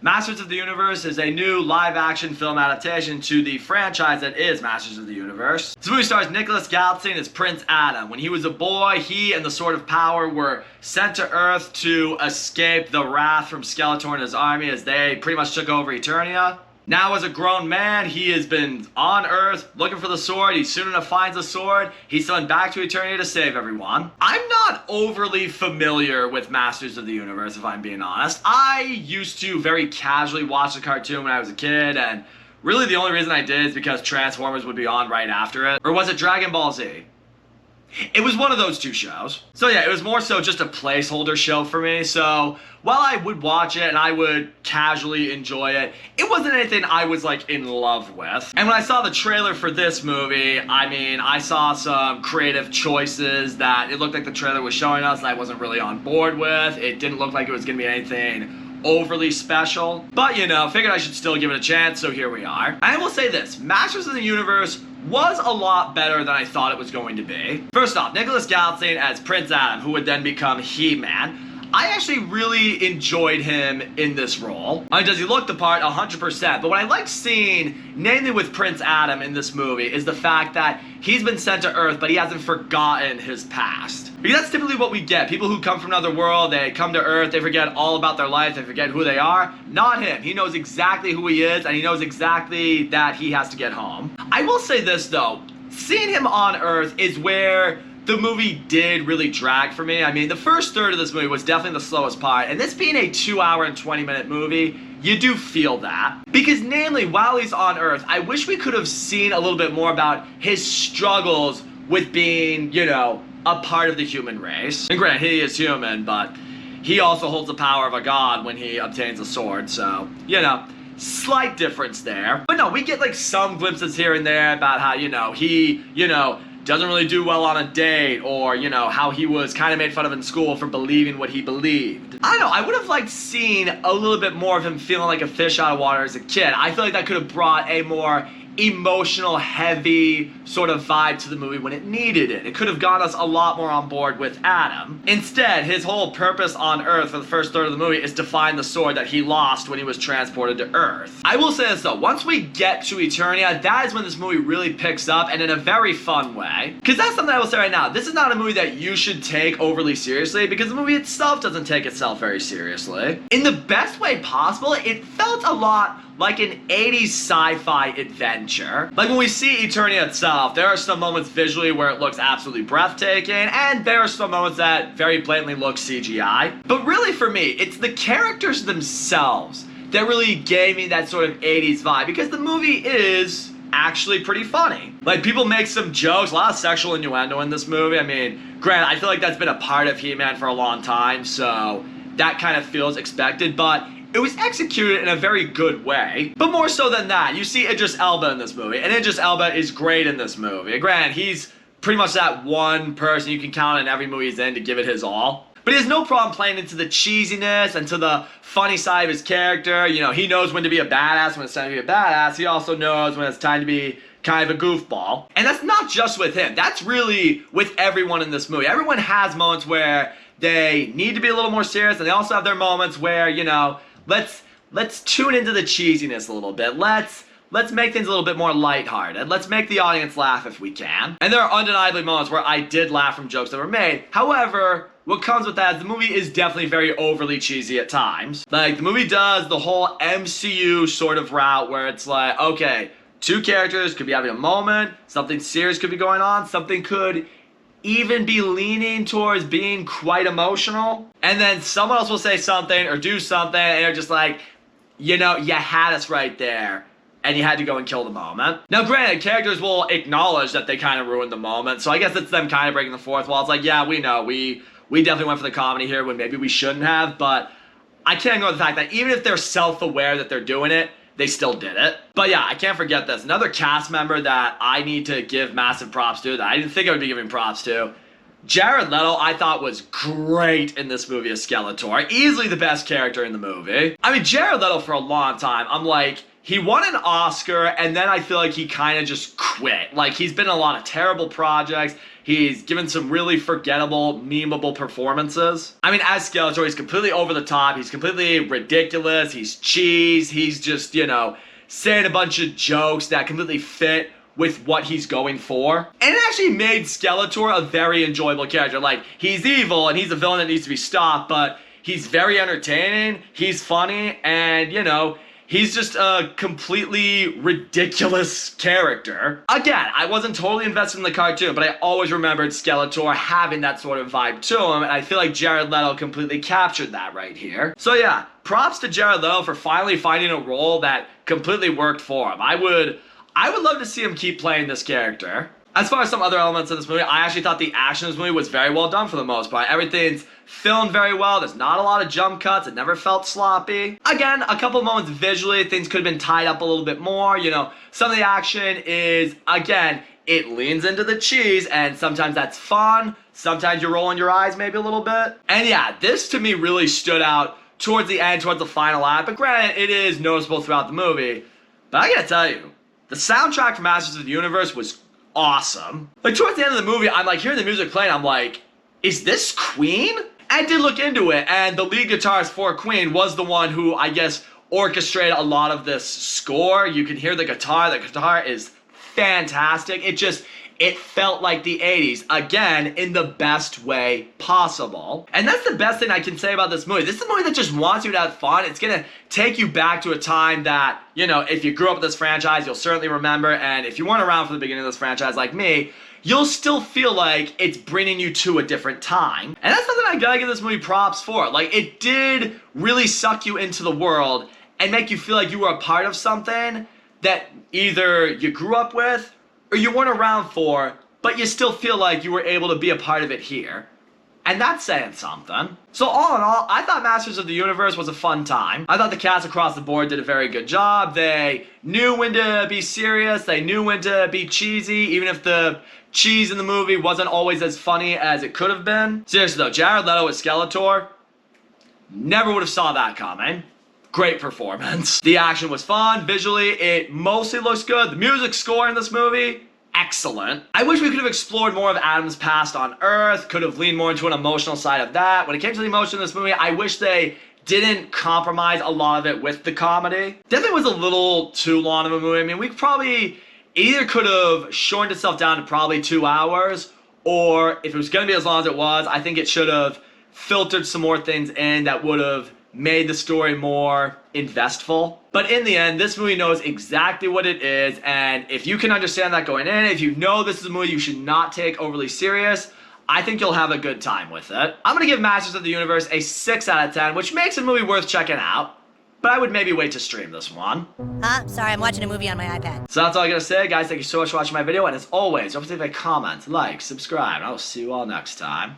Masters of the Universe is a new live-action film adaptation to the franchise that is Masters of the Universe. This movie stars Nicholas Galitzine as Prince Adam. When he was a boy, he and the Sword of Power were sent to Earth to escape the wrath from Skeletor and his army as they pretty much took over Eternia. Now as a grown man, he has been on Earth looking for the sword. He soon enough finds the sword. He's sent back to Eternia to save everyone. I'm not overly familiar with Masters of the Universe, if I'm being honest. I used to very casually watch the cartoon when I was a kid, and really the only reason I did is because Transformers would be on right after it. Or was it Dragon Ball Z? It was one of those two shows. So yeah, it was more so just a placeholder show for me. So while I would watch it and I would casually enjoy it, it wasn't anything I was like in love with. And when I saw the trailer for this movie, I mean, I saw some creative choices that it looked like the trailer was showing us that I wasn't really on board with. It didn't look like it was gonna be anything overly special. But you know, figured I should still give it a chance, so here we are. And I will say this, Masters of the Universe was a lot better than I thought it was going to be. First off, Nicholas Galitzine as Prince Adam, who would then become He-Man. I actually really enjoyed him in this role. I mean, does he look the part? 100%. But what I like seeing, namely with Prince Adam in this movie, is the fact that he's been sent to Earth, but he hasn't forgotten his past. Because that's typically what we get. People who come from another world, they come to Earth, they forget all about their life, they forget who they are. Not him. He knows exactly who he is, and he knows exactly that he has to get home. I will say this, though. Seeing him on Earth is where the movie did really drag for me. I mean, the first third of this movie was definitely the slowest part, and this being a 2-hour and 20-minute movie, you do feel that. Because namely, while he's on Earth, I wish we could have seen a little bit more about his struggles with being, you know, a part of the human race. And granted, he is human, but he also holds the power of a god when he obtains a sword, so, you know, slight difference there. But no, we get like some glimpses here and there about how, you know, he, you know, doesn't really do well on a date, or, you know, how he was kind of made fun of in school for believing what he believed. I don't know, I would have liked seeing a little bit more of him feeling like a fish out of water as a kid. I feel like that could have brought a more emotional, heavy sort of vibe to the movie when it needed it. It could have got us a lot more on board with Adam. Instead, his whole purpose on Earth for the first third of the movie is to find the sword that he lost when he was transported to Earth. I will say this though, once we get to Eternia, that is when this movie really picks up, and in a very fun way. Because that's something I will say right now, this is not a movie that you should take overly seriously, because the movie itself doesn't take itself very seriously. In the best way possible, it felt a lot like an 80s sci-fi adventure. Like when we see Eternia itself, there are some moments visually where it looks absolutely breathtaking, and there are some moments that very blatantly look CGI. But really for me, it's the characters themselves that really gave me that sort of 80s vibe, because the movie is actually pretty funny. Like, people make some jokes, a lot of sexual innuendo in this movie. I mean, granted, I feel like that's been a part of He-Man for a long time, so that kind of feels expected, but it was executed in a very good way. But more so than that, you see Idris Elba in this movie, and Idris Elba is great in this movie. Granted, he's pretty much that one person you can count in every movie he's in to give it his all. But he has no problem playing into the cheesiness and to the funny side of his character. You know, he knows when to be a badass, when it's time to be a badass. He also knows when it's time to be kind of a goofball. And that's not just with him. That's really with everyone in this movie. Everyone has moments where they need to be a little more serious, and they also have their moments where, you know, let's tune into the cheesiness a little bit. Let's make things a little bit more lighthearted. Let's make the audience laugh if we can. And there are undeniably moments where I did laugh from jokes that were made. However, what comes with that is the movie is definitely very overly cheesy at times. Like, the movie does the whole MCU sort of route where it's like, okay, two characters could be having a moment, something serious could be going on, something could even be leaning towards being quite emotional, and then someone else will say something or do something, and you're just like, you know, you had us right there, and you had to go and kill the moment. Now granted, characters will acknowledge that they kind of ruined the moment, so I guess it's them kind of breaking the fourth wall. It's like, yeah, we know, we definitely went for the comedy here when maybe we shouldn't have, but I can't ignore the fact that even if they're self-aware that they're doing it, they still did it. But yeah, I can't forget this. Another cast member that I need to give massive props to, that I didn't think I would be giving props to, Jared Leto, I thought was great in this movie as Skeletor. Easily the best character in the movie. I mean, Jared Leto for a long time, I'm like, he won an Oscar, and then I feel like he kind of just quit. Like, he's been in a lot of terrible projects. He's given some really forgettable, memeable performances. I mean, as Skeletor, he's completely over the top. He's completely ridiculous. He's cheese. He's just, you know, saying a bunch of jokes that completely fit with what he's going for. And it actually made Skeletor a very enjoyable character. Like, he's evil, and he's a villain that needs to be stopped, but he's very entertaining. He's funny, and, you know, he's just a completely ridiculous character. Again, I wasn't totally invested in the cartoon, but I always remembered Skeletor having that sort of vibe to him, and I feel like Jared Leto completely captured that right here. So yeah, props to Jared Leto for finally finding a role that completely worked for him. I would love to see him keep playing this character. As far as some other elements of this movie, I actually thought the action of this movie was very well done for the most part. Everything's filmed very well. There's not a lot of jump cuts. It never felt sloppy. Again, a couple moments visually, things could have been tied up a little bit more. You know, some of the action is, again, it leans into the cheese, and sometimes that's fun. Sometimes you're rolling your eyes maybe a little bit. And yeah, this to me really stood out towards the end, towards the final act. But granted, it is noticeable throughout the movie. But I gotta tell you, the soundtrack for Masters of the Universe was awesome. Like, towards the end of the movie, I'm like hearing the music playing, I'm like, is this Queen? I did look into it, and the lead guitarist for Queen was the one who, I guess, orchestrated a lot of this score. You can hear the guitar is fantastic. It felt like the 80s, again, in the best way possible. And that's the best thing I can say about this movie. This is a movie that just wants you to have fun. It's gonna take you back to a time that, you know, if you grew up with this franchise, you'll certainly remember, and if you weren't around for the beginning of this franchise like me, you'll still feel like it's bringing you to a different time. And that's something I gotta give this movie props for. Like, it did really suck you into the world and make you feel like you were a part of something that either you grew up with or you weren't around for, but you still feel like you were able to be a part of it here. And that's saying something. So all in all, I thought Masters of the Universe was a fun time. I thought the cast across the board did a very good job. They knew when to be serious. They knew when to be cheesy, even if the cheese in the movie wasn't always as funny as it could have been. Seriously though, Jared Leto as Skeletor, never would have saw that coming. Great performance. The action was fun. Visually, it mostly looks good. The music score in this movie, excellent. I wish we could have explored more of Adam's past on Earth, could have leaned more into an emotional side of that. When it came to the emotion in this movie, I wish they didn't compromise a lot of it with the comedy. Definitely was a little too long of a movie. I mean, we probably either could have shortened itself down to probably 2 hours, or if it was gonna be as long as it was, I think it should have filtered some more things in that would have made the story more investful. But in the end, this movie knows exactly what it is, and if you can understand that going in, if you know this is a movie you should not take overly serious, I think you'll have a good time with it. I'm gonna give Masters of the Universe a 6 out of 10, which makes a movie worth checking out, but I would maybe wait to stream this one. Sorry, I'm watching a movie on my iPad. So that's all I gotta say, guys. Thank you so much for watching my video, and as always, don't forget to comment, like, subscribe, and I'll see you all next time.